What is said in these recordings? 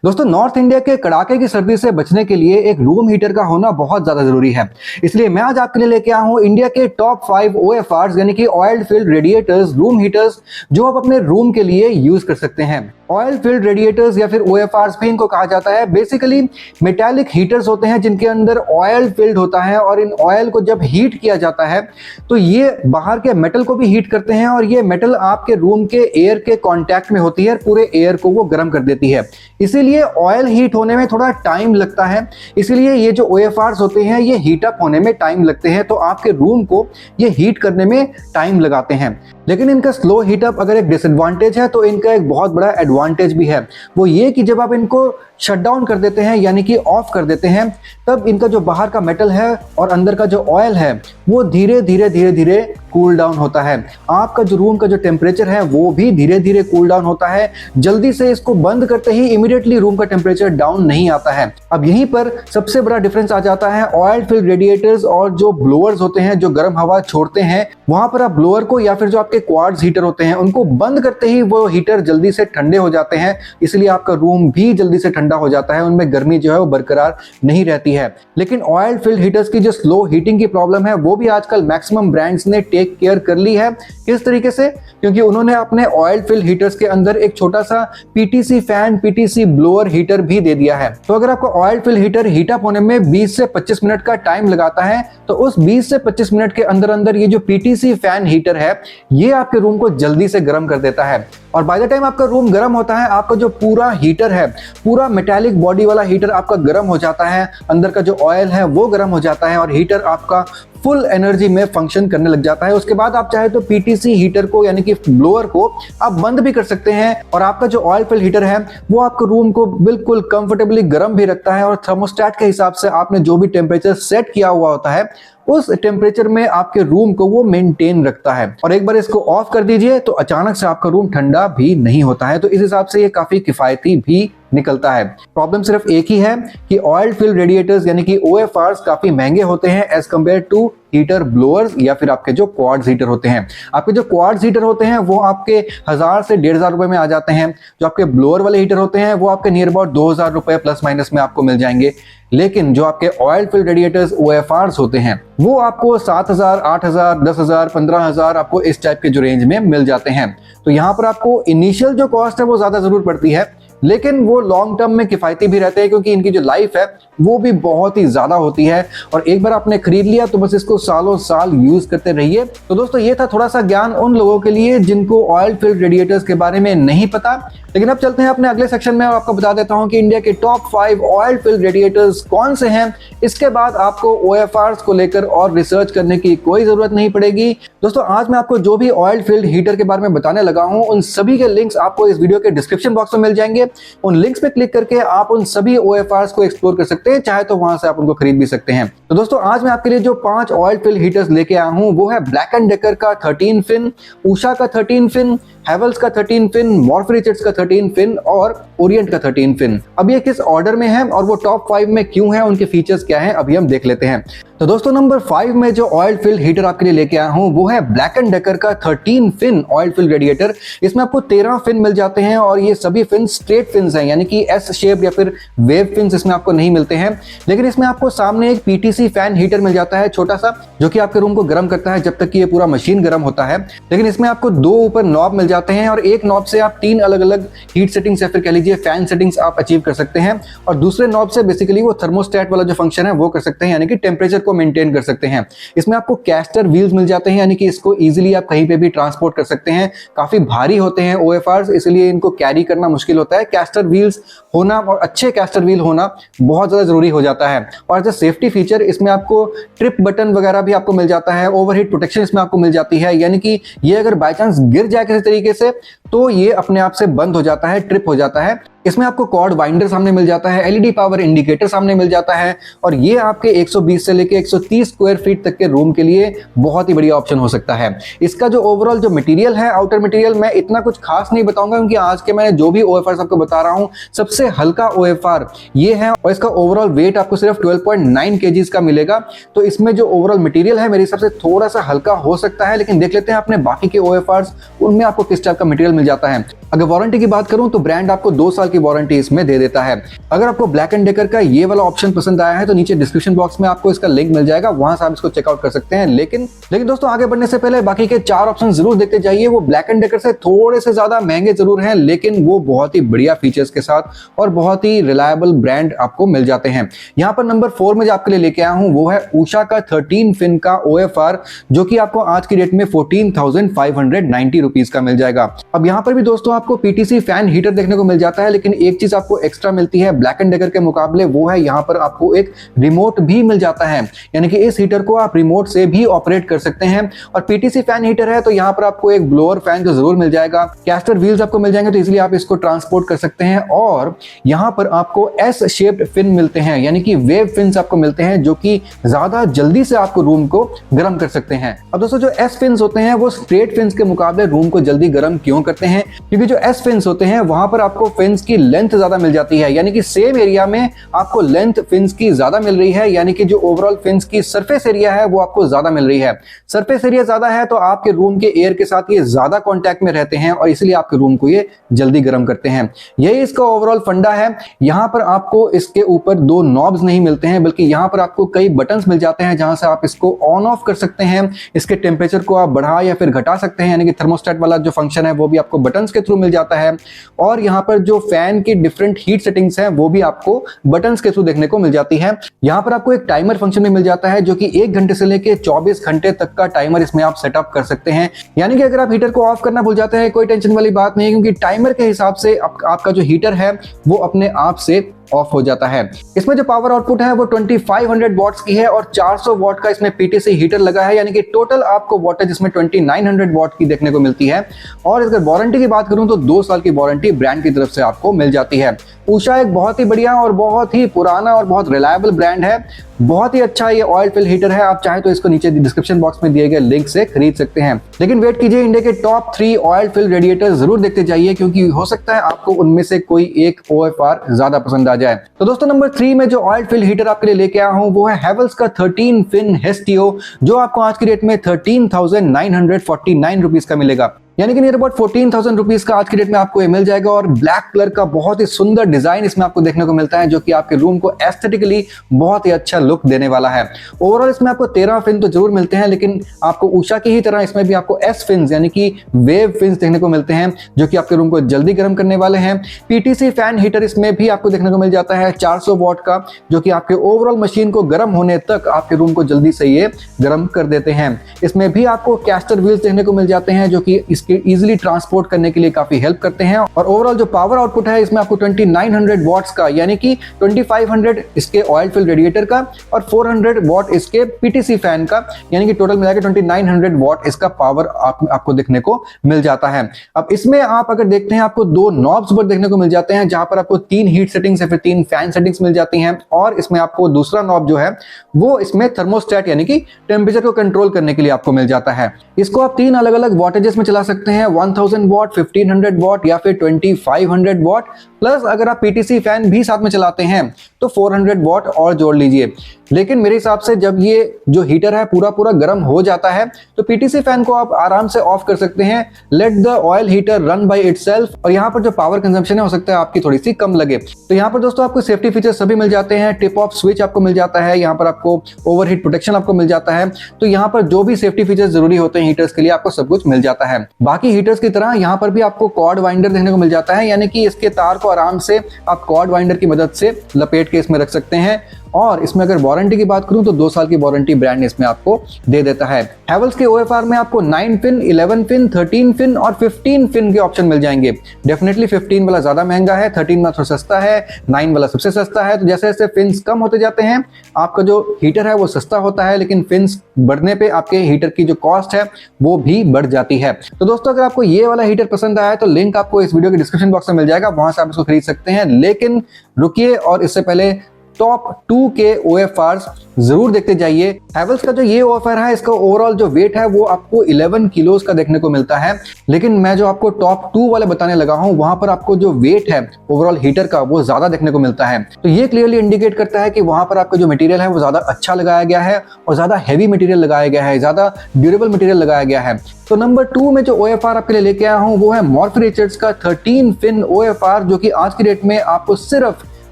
दोस्तों, north India के कड़ाके की सर्दी से बचने के लिए एक रूम हीटर का होना बहुत ज्यादा जरूरी है। इसलिए मैं आज आपके लिए लेके आया हूं इंडिया के टॉप 5 OFRs यानी कि oil field radiators, room heaters, जो आप अपने रूम के लिए यूज कर सकते हैं। ऑयल फील्ड रेडिएटर्स या फिर OFRs भी इनको कहा जाता है। बेसिकली मेटालिक हीटर्स होते हैं जिनके अंदर ऑयल फिल्ड होता है और इन ऑयल को जब हीट किया जाता है तो ये बाहर के मेटल को भी हीट करते हैं और ये मेटल आपके रूम के एयर के कांटेक्ट में होती है और पूरे एयर को वो गर्म कर देती है। इसीलिए ऑयल हीट होने में थोड़ा टाइम लगता है, इसीलिए ये जो OFRs होते हैं ये हीट अप होने में टाइम लगते हैं, तो आपके रूम को ये हीट करने में टाइम लगाते हैं। लेकिन इनका स्लो हीटअप अगर एक डिसएडवांटेज है तो इनका एक बहुत बड़ा एडवांटेज भी है। वो ये कि जब आप इनको शट डाउन कर देते हैं यानी कि ऑफ कर देते हैं, तब इनका जो बाहर का मेटल है और अंदर का जो ऑयल है वो धीरे धीरे कूल डाउन होता है। आपका जो रूम का जो टेम्परेचर है वो भी धीरे धीरे कूल डाउन होता है। जल्दी से इसको बंद करते ही इमीडिएटली रूम का टेम्परेचर डाउन नहीं आता है। अब यहीं पर सबसे बड़ा डिफरेंस आ जाता है ऑयल फील्ड रेडिएटर्स और जो ब्लोअर्स होते हैं जो गर्म हवा छोड़ते हैं। वहां पर आप ब्लोअर को या फिर जो आपके क्वार्ट्ज हीटर होते हैं उनको बंद करते ही वो हीटर जल्दी से ठंडे हो जाते हैं, इसलिए आपका रूम भी जल्दी से ठंडा हो जाता है, उनमें गर्मी जो है वो बरकरार नहीं रहती है। लेकिन ऑयल फील्ड हीटर्स की जो स्लो हीटिंग की प्रॉब्लम है वो भी आजकल मैक्सिमम ब्रांड्स ने टेक केयर कर ली है। किस तरीके से? क्योंकि उन्होंने अपने ऑयल फील्ड हीटर्स के अंदर एक छोटा सा PTC fan, PTC blower heater भी दे दिया है। तो अगर आपको oil field heater heat up होने में 20 से 25 मिनट का टाइम लगाता है तो उस 20 से 25 मिनट के अंदर अंदर ये जो PTC फैन हीटर है ये आपके रूम को जल्दी से गर्म कर देता है। और बाय द टाइम आपका रूम गर्म होता है, आपका जो पूरा हीटर है, पूरा मेटालिक बॉडी वाला हीटर आपका गर्म हो जाता है, अंदर का जो ऑयल है वो गर्म हो जाता है और हीटर आपका फुल एनर्जी में फंक्शन करने लग जाता है। उसके बाद आप चाहे तो PTC हीटर को यानी कि ब्लोअर को आप बंद भी कर सकते हैं और आपका जो ऑयल फील्ड हीटर है वो आपके रूम को बिल्कुल कंफर्टेबली गर्म भी रखता है और थर्मोस्टेट के हिसाब से आपने जो भी टेम्परेचर सेट किया हुआ होता है उस टेम्परेचर में आपके रूम को वो मेंटेन रखता है। और एक बार इसको ऑफ कर दीजिए तो अचानक से आपका रूम ठंडा भी नहीं होता है। तो इस हिसाब से ये काफी किफायती भी निकलता है। प्रॉब्लम सिर्फ एक ही है कि ऑयल फील्ड रेडिएटर्स यानी कि OFRs काफी महंगे होते हैं as compare to heater blowers या फिर आपके जो क्वार्ट्ज हीटर होते हैं। आपके जो क्वार्ट्ज हीटर होते हैं वो आपके 1000 से 1500 रुपए में आ जाते हैं। जो आपके ब्लोअर वाले हीटर होते हैं वो आपके नियर अबाउट 2000 रुपए प्लस माइनस में आपको मिल जाएंगे। लेकिन जो आपके ऑयल फील्ड रेडिएटर्स OFRs होते हैं वो आपको 7000, 8000, 10000, 15000 आपको इस टाइप के जो रेंज में मिल जाते हैं। तो यहाँ पर आपको इनिशियल जो कॉस्ट है वो ज्यादा जरूर पड़ती है, लेकिन वो लॉन्ग टर्म में किफायती भी रहते हैं क्योंकि इनकी जो लाइफ है वो भी बहुत ही ज्यादा होती है और एक बार आपने खरीद लिया तो बस इसको सालों साल यूज करते रहिए। तो दोस्तों, ये था थोड़ा सा ज्ञान उन लोगों के लिए जिनको ऑयल फील्ड रेडिएटर्स के बारे में नहीं पता। लेकिन अब चलते हैं अपने अगले सेक्शन में और आपको बता देता हूं कि इंडिया के टॉप 5 ऑयल फील्ड रेडिएटर्स कौन से हैं। इसके बाद आपको OFRs को लेकर और रिसर्च करने की कोई जरूरत नहीं पड़ेगी। दोस्तों, आज मैं आपको जो भी ऑयल फील्ड हीटर के बारे में बताने लगा हूं उन सभी के लिंक्स आपको इस वीडियो के डिस्क्रिप्शन बॉक्स में मिल जाएंगे। उन लिंक्स पे क्लिक करके आप उन सभी OFRs को एक्सप्लोर कर सकते हैं, चाहे तो वहां से आप उनको खरीद भी सकते हैं। तो दोस्तों, आज मैं आपके लिए जो 5 ऑयल फील्ड हीटर्स लेके आया हूं वो है ब्लैक एंड डेकर का 13 फिन, उषा का 13 फिन, हेवल्स का 13 फिन, मॉर्फरिचर्ड्स का 13 फिन और ओरिएंट का 13 फिन। अब ये किस ऑर्डर में है और वो टॉप 5 में क्यों है, उनके फीचर्स क्या हैं, अभी हम देख लेते हैं। तो दोस्तों, नंबर 5 में जो ऑयल फील्ड हीटर आपके लिए लेके आया हूं वो है ब्लैक एंड डेकर का 13 फिन ऑयल फील्ड रेडिएटर। इसमें आपको 13 फिन मिल जाते हैं और ये सभी फिन स्ट्रेट फिन्स हैं यानी कि S शेप या फिर वेव फिन्स इसमें आपको नहीं मिलते हैं। लेकिन इसमें आपको सामने एक PTC फैन हीटर मिल जाता है छोटा सा, जो कि आपके रूम को गर्म करता है जब तक कि ये पूरा मशीन गर्म होता है। लेकिन इसमें आपको 2 ऊपर नॉब मिल जाते हैं और एक नॉब से आप 3 अलग अलग हीट सेटिंग्स या फिर कह लीजिए फैन सेटिंग्स आप अचीव कर सकते हैं और दूसरे नॉब से बेसिकली वो थर्मोस्टेट वाला जो फंक्शन है वो कर सकते हैं यानी कि टेम्परेचर को मेंटेन कर सकते हैं। इसमें आपको कैस्टर व्हील्स मिल जाते हैं यानी कि इसको इजीली आप कहीं पे भी ट्रांसपोर्ट कर सकते हैं। काफी भारी होते हैं OFRs, इसलिए इनको कैरी करना मुश्किल होता है। कैस्टर व्हील्स होना और अच्छे कैस्टर व्हील होना बहुत ज्यादा जरूरी हो जाता है। और एज अ सेफ्टी फीचर इसमें आपको ट्रिप बटन वगैरह भी आपको मिल जाता है, ओवरहीट प्रोटेक्शन इसमें आपको मिल जाती है, यानी कि ये अगर बाय चांस गिर जाए किसी तरीके से तो ये अपने आप से बंद हो जाता है, ट्रिप हो जाता है। इसमें आपको कॉर्ड वाइंडर सामने मिल जाता है, LED पावर इंडिकेटर सामने मिल जाता है और ये आपके 120 से लेके 130 स्क्वायर फीट तक के रूम के लिए बहुत ही बढ़िया ऑप्शन हो सकता है। इसका जो ओवरऑल जो मटेरियल है, आउटर मटेरियल, मैं इतना कुछ खास नहीं बताऊंगा क्योंकि आज के मैंने जो भी OFRs आपको बता रहा हूं सबसे हल्का OFR ये है और इसका ओवरऑल वेट आपको सिर्फ 12.9 kgs का मिलेगा। तो इसमें जो ओवरऑल मटेरियल है मेरे हिसाब से थोड़ा सा हल्का हो सकता है, लेकिन देख लेते हैं अपने बाकी के OFRs उनमें आपको किस टाइप का मटेरियल मिल जाता है। अगर वारंटी की बात करूं तो ब्रांड आपको 2 साल की वारंटी इसमें दे देता है। अगर आपको ब्लैक एंड डेकर का ये वाला ऑप्शन पसंद आया है तो नीचे डिस्क्रिप्शन बॉक्स में आपको इसका लिंक मिल जाएगा, वहां से आप इसको चेकआउट कर सकते हैं। लेकिन दोस्तों आगे बढ़ने से पहले बाकी के 4 ऑप्शन जरूर देखते जाइए। वो ब्लैक एंड डेकर से थोड़े से ज्यादा महंगे जरूर हैं, लेकिन वो बहुत ही बढ़िया फीचर्स के साथ और बहुत ही रिलायबल ब्रांड आपको मिल जाते हैं। यहाँ पर नंबर 4 में जो आपके लिए लेके आया हूं वो है उषा का 13 फिन का OFR, जो कि आपको आज की डेट में 14,590 रुपीज का मिल जाएगा। अब यहाँ पर भी दोस्तों आपको PTC फैन हीटर देखने को मिल जाता है, लेकिन एक चीज आपको एक्स्ट्रा मिलती है ब्लैक एंड डेकर के मुकाबले, वो है यहाँ पर आपको एक रिमोट भी मिल जाता है, यानी कि इस हीटर को आप रिमोट से भी ऑपरेट कर सकते हैं। और PTC फैन हीटर है तो यहाँ पर आपको एक ब्लोअर फैन जो जरूर मिल जाएगा, कैस्टर व्हील्स आपको मिल जाएंगे तो इसलिए आप इसको ट्रांसपोर्ट कर सकते हैं। और यहाँ पर आपको एस शेप्ड फिन मिलते हैं, यानी कि वेव फिन्स आपको मिलते हैं, जो कि ज्यादा जल्दी से आपको रूम को गर्म कर सकते हैं। अब दोस्तों जो एस फिन्स होते हैं वो स्ट्रेट फिन्स के मुकाबले रूम को जल्दी गर्म क्यों करते हैं? क्योंकि जो एस फिन्स होते हैं वहां पर आपको फिन्स की लेंथ ज्यादा मिल जाती है, यानी कि सेम एरिया में आपको लेंथ फिन्स की ज्यादा मिल रही है, यानी कि जो ओवरऑल फिन्स की सरफेस एरिया है वो आपको ज्यादा मिल रही है। सरफेस एरिया ज्यादा है तो आपके रूम के एयर के साथ ये ज्यादा कॉन्टैक्ट में रहते हैं और इसलिए आपके रूम को ये जल्दी गर्म करते हैं। यही इसका ओवरऑल फंडा है। यहाँ पर आपको इसके ऊपर 2 नॉब्स नहीं मिलते हैं, बल्कि यहाँ पर आपको कई बटन्स मिल जाते हैं जहां से आप इसको ऑन ऑफ कर सकते हैं। इसके टेम्परेचर को आप बढ़ा या फिर घटा सकते हैं, यानी कि थर्मोस्टेट वाला जो फंक्शन है वो भी आपको बटन्स के थ्रू मिल जाता है। और यहाँ पर जो फैन की डिफरेंट हीट सेटिंग्स हैं वो भी आपको बटन्स के थ्रू देखने को मिल जाती है। यहाँ पर आपको एक टाइमर फंक्शन भी मिल जाता है, जो कि 1 घंटे से लेकर 24 घंटे तक का टाइमर इसमें आप सेटअप कर सकते हैं। यानी कि अगर आप हीटर को ऑफ करना भूल जाते हैं कोई टेंशन वाली बात नहीं है, क्योंकि टाइमर के हिसाब से आपका जो हीटर है वो अपने आप से ऑफ हो जाता है। इसमें जो पावर आउटपुट है वो 2500 वॉट्स की है और 400 वॉट का इसमें PTC हीटर लगा है, यानी कि टोटल आपको वोल्टेज इसमें 2900 वॉट की देखने को मिलती है। और अगर वारंटी की बात करूं तो 2 साल की वारंटी ब्रांड की तरफ से आपको मिल जाती है। उषा एक बहुत ही बढ़िया और बहुत ही पुराना और बहुत रिलायबल ब्रांड है। बहुत ही अच्छा ये ऑयल फिल हीटर है। आप चाहे तो इसको नीचे डिस्क्रिप्शन बॉक्स में दिए गए लिंक से खरीद सकते हैं। लेकिन वेट कीजिए, इंडिया के टॉप 3 ऑयल फिल रेडिएटर जरूर देखते जाइए, क्योंकि हो सकता है आपको उनमें से कोई एक OFR ज्यादा पसंद आ जाए। तो दोस्तों नंबर 3 में जो ऑयल फिल हीटर आपके लिए लेके आया हूं वो है हेवल्स का 13 फिन हेस्टियो, जो आपको आज की डेट में 13,949 रुपीज का मिलेगा, यानी कि नियर अबाउट 14,000 रुपीज का आज की डेट में आपको ये मिल जाएगा। और ब्लैक कलर का बहुत ही सुंदर डिजाइन इसमें आपको देखने को मिलता है, जो कि आपके रूम को एस्थेटिकली बहुत ही अच्छा लुक देने वाला है। ओवरऑल इसमें आपको 13 फिन तो जरूर मिलते हैं, लेकिन आपको उषा की ही तरह इसमें भी आपको एस फिन्स यानी कि वेव फिन्स देखने को मिलते हैं, जो कि आपके रूम को जल्दी गर्म करने वाले हैं। PTC फैन हीटर इसमें भी आपको देखने को मिल जाता है 400 वॉट का, जो कि आपके ओवरऑल मशीन को गर्म होने तक आपके रूम को जल्दी से ये गर्म कर देते हैं। इसमें भी आपको कैस्टर व्हील्स देखने को मिल जाते हैं, जो कि इजीली ट्रांसपोर्ट करने के लिए काफी हेल्प करते हैं। और ओवरऑल जो पावर आउटपुट है इसमें आपको 2900 वॉट्स का, यानी कि 2500 इसके ऑयल फिल रेडिएटर का और 400 वॉट इसके PTC फैन का, यानी कि टोटल मिलाकर 2900 वॉट इसका पावर आपको देखने को मिल जाता है। अब इसमें आप अगर देखते हैं आपको 2 नॉब्स पर देखने को मिल जाते हैं, जहां पर आपको 3 हीट सेटिंग्स या फिर 3 फैन सेटिंग्स मिल जाती हैं। और इसमें आपको दूसरा नॉब जो है वो इसमें थर्मोस्टेट यानी कि टेम्परेचर को कंट्रोल करने के लिए आपको मिल जाता है। इसको आप 3 अलग अलग वॉटेजेस में चला सकते हैं, 1000 वॉट, 1500 वॉट या फिर 2500 वॉट। प्लस अगर आप PTC फैन भी साथ में चलाते हैं तो 400 वॉट और जोड़ लीजिए। लेकिन मेरे हिसाब से जब ये जो हीटर है पूरा गर्म हो जाता है तो PTC फैन को आप आराम से ऑफ कर सकते हैं। Let the oil heater run by itself. और यहाँ पर जो पावर कंजम्पशन है हो सकता है आपकी थोड़ी सी कम लगे। तो यहाँ पर दोस्तों आपको सेफ्टी फीचर्स सभी मिल जाते हैं। टिप ऑफ स्विच आपको मिल जाता है, यहाँ पर आपको ओवरहीट प्रोटेक्शन आपको मिल जाता है। तो यहाँ पर जो भी सेफ्टी फीचर्स जरूरी होते हैं हीटर्स के लिए आपको सब कुछ मिल जाता है। बाकी हीटर्स की तरह यहाँ पर भी आपको कॉर्ड वाइंडर देखने को मिल जाता है, यानी कि इसके तार को आराम से आप कॉर्ड वाइंडर की मदद से लपेट के इसमें रख सकते हैं। और इसमें अगर वारंटी की बात करूं तो 2 साल की वारंटी ब्रांड इसमें आपको दे देता है। हेवल्स के OFR में आपको 9 फिन, 11 फिन, 13 फिन और 15 फिन के ऑप्शन मिल जाएंगे। डेफिनेटली 15 वाला ज्यादा महंगा है, 13 वाला थोड़ा सस्ता है, 9 वाला सबसे सस्ता है। तो जैसे जैसे फिन्स कम होते जाते हैं आपका जो हीटर है वो सस्ता होता है, लेकिन फिन्स बढ़ने पे आपके हीटर की जो कॉस्ट है वो भी बढ़ जाती है। तो दोस्तों अगर आपको ये वाला हीटर पसंद आया तो लिंक आपको इस वीडियो के डिस्क्रिप्शन बॉक्स में मिल जाएगा, वहां से आप इसको खरीद सकते हैं। लेकिन रुकिए, और इससे पहले टॉप 2 के OFRs जरूर देखते जाइए। हैवेल्स का जो ये OFR है, इसका ओवरऑल जो वेट है वो आपको 11 किलोज का देखने को मिलता है, लेकिन मैं जो आपको टॉप 2 वाले बताने लगा हूं वहां पर आपको जो वेट है ओवरऑल हीटर का वो ज्यादा देखने को मिलता है। तो ये क्लियरली इंडिकेट करता है कि वहां पर आपका जो मटेरियल है वो ज्यादा अच्छा लगाया गया है और ज्यादा हैवी मटेरियल लगाया गया है, ज्यादा ड्यूरेबल मटेरियल लगाया गया है। तो नंबर 2 में जो OFR आपके लिए लेके आया हूं वो है मॉर्फी रिचर्ड्स का 13 फिन OFR, जो कि आज की डेट में आपको सिर्फ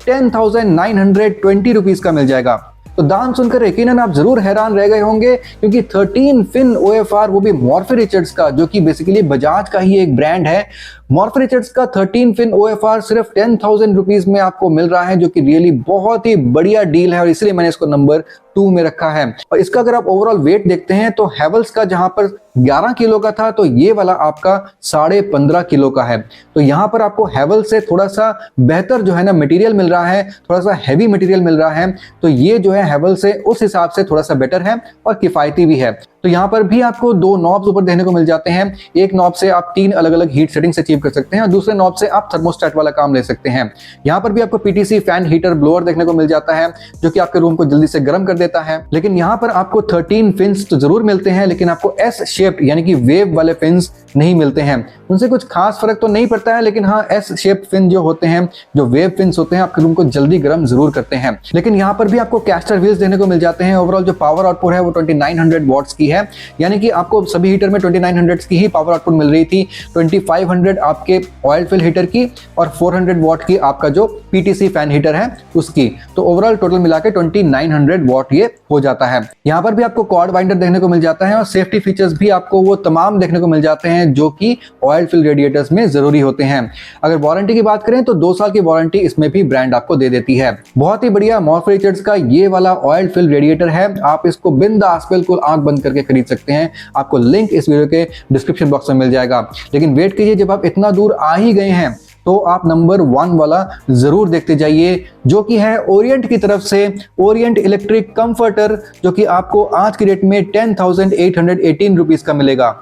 10,920 रुपीज का मिल जाएगा। तो दाम सुनकर यकीनन आप जरूर हैरान रह गए होंगे, क्योंकि 13 फिन OFR वो भी मॉर्फी रिचर्ड्स का, जो कि बेसिकली बजाज का ही एक ब्रांड है। मॉर्फी रिचर्ड्स का 13 फिन OFR सिर्फ 10,000 रुपीज में आपको मिल रहा है, जो कि रियली बहुत ही बढ़िया डील है और इसलिए मैंने इसको नंबर 2 में रखा है। और इसका अगर आप ओवरऑल वेट देखते हैं तो हैवेल्स का जहां पर 11 किलो का था, तो ये वाला आपका 15.5 किलो का है। तो यहाँ पर आपको हैवेल्स से थोड़ा सा बेहतर जो है ना मटेरियल मिल रहा है, थोड़ा सा हैवी मटेरियल मिल रहा है। तो ये जो है हैवेल्स से उस हिसाब से थोड़ा सा बेटर है और किफायती भी है। तो यहाँ पर भी आपको 2 नॉब्स ऊपर देखने को मिल जाते हैं। एक नॉब से आप 3 अलग अलग हीट सेटिंग्स अचीव कर सकते हैं और दूसरे नॉब से आप थर्मोस्टेट वाला काम ले सकते हैं। यहाँ पर भी आपको PTC फैन हीटर ब्लोअर देखने को मिल जाता है, जो कि आपके रूम को जल्दी से गर्म कर देता है। लेकिन यहाँ पर आपको 13 फिन्स तो जरूर मिलते हैं, लेकिन आपको S शेप्ड यानी कि वेव वाले फिन्स नहीं मिलते हैं। उनसे कुछ खास फर्क तो नहीं पड़ता है, लेकिन हाँ S शेप्ड फिन जो होते हैं, जो वेव फिन्स होते हैं, आपके रूम को जल्दी गर्म जरूर करते हैं। लेकिन यहाँ पर भी आपको कैस्टर व्हील्स देखने को मिल जाते हैं। ओवरऑल जो पावर आउटपुट है वो 2900 वॉट्स की है, यानी कि आपको सभी हीटर में 2900 की ही पावर आउटपुट मिल रही थी। 2500 आपके ऑयल फिल हीटर की और 400 वॉट की आपका जो PTC फैन हीटर है उसकी। तो ओवरऑल टोटल मिला के 2900 वॉट ये हो जाता है। यहाँ पर भी आपको कॉर्ड वाइंडर देखने को मिल जाता है और सेफ्टी फीचर्स भी आपको वो तमाम देखने को मिल जाते हैं जो कि ऑयल फिल रेडिएटर्स में जरूरी होते हैं। अगर वारंटी की बात करें तो 2 साल की वारंटी इसमें भी ब्रांड आपको दे देती है। बहुत ही बढ़िया मॉर्फी रिचर्ड्स का ये वाला ऑयल फिल रेडिएटर है। आप इसको बिंदास बिल्कुल आंख बंद करके खरीद सकते हैं। आपको लिंक इस वीडियो के डिस्क्रिप्शन बॉक्स में मिल जाएगा। लेकिन वेट कीजिए, जब आप इतना दूर आ ही गए हैं तो आप नंबर 1 वाला जरूर देखते जाइए, जो कि है ओरिएंट की तरफ से ओरिएंट इलेक्ट्रिक कंफर्टर, जो कि आपको आज की डेट में 10,818 रुपीज का मिलेगा।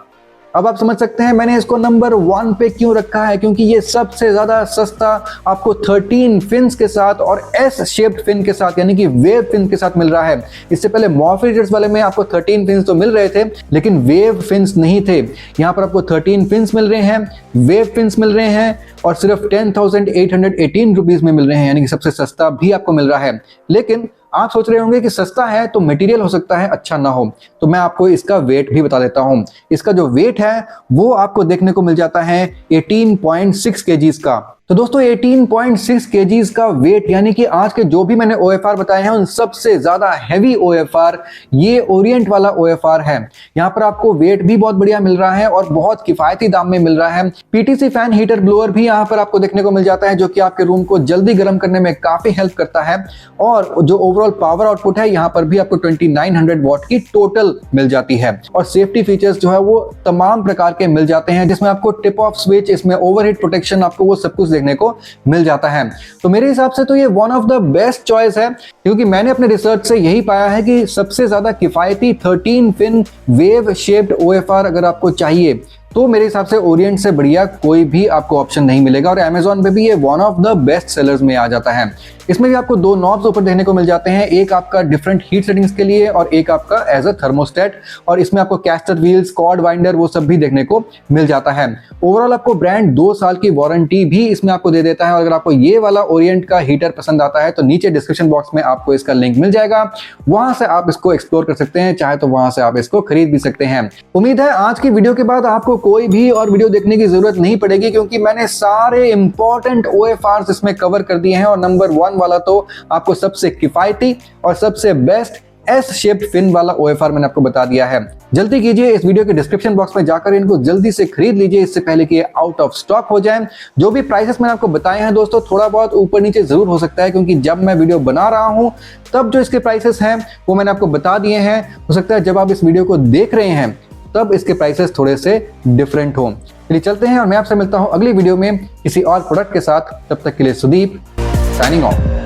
अब आप समझ सकते हैं मैंने इसको नंबर 1 पे क्यों रखा है, क्योंकि ये सबसे ज्यादा सस्ता आपको 13 फिन्स के साथ और S शेप्ड फिन के साथ यानी कि वेव फिन के साथ मिल रहा है। इससे पहले मॉर्फी रिचर्ड्स वाले में आपको 13 फिन्स तो मिल रहे थे, लेकिन वेव फिन्स नहीं थे। यहाँ पर आपको 13 फिन्स मिल रहे हैं, वेव फिन्स मिल रहे हैं और सिर्फ 10,818 रुपीज में मिल रहे हैं, यानी कि सबसे सस्ता भी आपको मिल रहा है। लेकिन आप सोच रहे होंगे कि सस्ता है तो मटेरियल हो सकता है अच्छा ना हो, तो मैं आपको इसका वेट भी बता देता हूं। इसका जो वेट है वो आपको देखने को मिल जाता है 18.6 kgs का। तो दोस्तों 18.6 kgs का वेट, यानी कि आज के जो भी मैंने OFR बताए हैं उन सबसे ज्यादा हैवी OFR ये ओरिएंट वाला OFR है। यहाँ पर आपको वेट भी बहुत बढ़िया मिल रहा है और बहुत किफायती दाम में मिल रहा है। PTC फैन हीटर ब्लोअर भी यहाँ पर आपको देखने को मिल जाता है, जो कि आपके रूम को जल्दी गर्म करने में काफी हेल्प करता है। और जो ओवरऑल पावर आउटपुट है यहाँ पर भी आपको 2900 वॉट की टोटल मिल जाती है। और सेफ्टी फीचर्स जो है वो तमाम प्रकार के मिल जाते हैं, जिसमें आपको टिप ऑफ स्विच, इसमें ओवरहीट प्रोटेक्शन, आपको वो सब कुछ देखने को मिल जाता है। तो मेरे हिसाब से तो ये one of the best choice है, क्योंकि मैंने अपने रिसर्च से यही पाया है कि सबसे ज्यादा किफायती 13 फिन वेव शेप्ड OFR अगर आपको चाहिए तो मेरे हिसाब से ओरिएंट से बढ़िया कोई भी आपको ऑप्शन नहीं मिलेगा। और Amazon पे भी ये one of the best sellers में आ जाता है। इसमें भी आपको 2 नॉब्स ऊपर देखने को मिल जाते हैं, एक आपका डिफरेंट हीट सेटिंग्स के लिए और एक आपका एज अ थर्मोस्टेट। और इसमें आपको कैस्टर व्हील्स, कॉर्ड वाइंडर वो सब भी देखने को मिल जाता है। ओवरऑल आपको ब्रांड 2 साल की वारंटी भी इसमें आपको दे देता है। और अगर आपको ये वाला ओरिएंट का हीटर पसंद आता है तो नीचे डिस्क्रिप्शन बॉक्स में आपको इसका लिंक मिल जाएगा, वहां से आप इसको एक्सप्लोर कर सकते हैं, चाहे तो वहां से आप इसको खरीद भी सकते हैं। उम्मीद है आज की वीडियो के बाद आपको कोई भी और वीडियो देखने की जरूरत नहीं पड़ेगी, क्योंकि मैंने सारे इंपॉर्टेंट OFRs इसमें कवर कर दिए हैं। और नंबर 1 वाला तो आपको सबसे किफायती और सबसे बेस्ट S शेप्ड फिन वाला OFR मैंने आपको बता दिया है। जल्दी कीजिए, इस वीडियो के डिस्क्रिप्शन बॉक्स में जाकर इनको जल्दी से खरीद लीजिए, इससे पहले कि ये आउट ऑफ स्टॉक हो जाए। जो भी प्राइसेस मैंने आपको बताए हैं दोस्तों, थोड़ा बहुत ऊपर नीचे जरूर हो सकता है, क्योंकि जब मैं वीडियो बना रहा हूं तब जो इसके प्राइसेस हैं वो मैंने आपको बता दिए हैं। हो सकता है जब आप इस वीडियो को देख रहे हैं तब इसके प्राइसेस थोड़े से डिफरेंट हो। चलिए चलते हैं और मैं आपसे मिलता हूं अगली वीडियो में किसी और प्रोडक्ट के साथ। तब तक के लिए सुदीप साइनिंग ऑफ।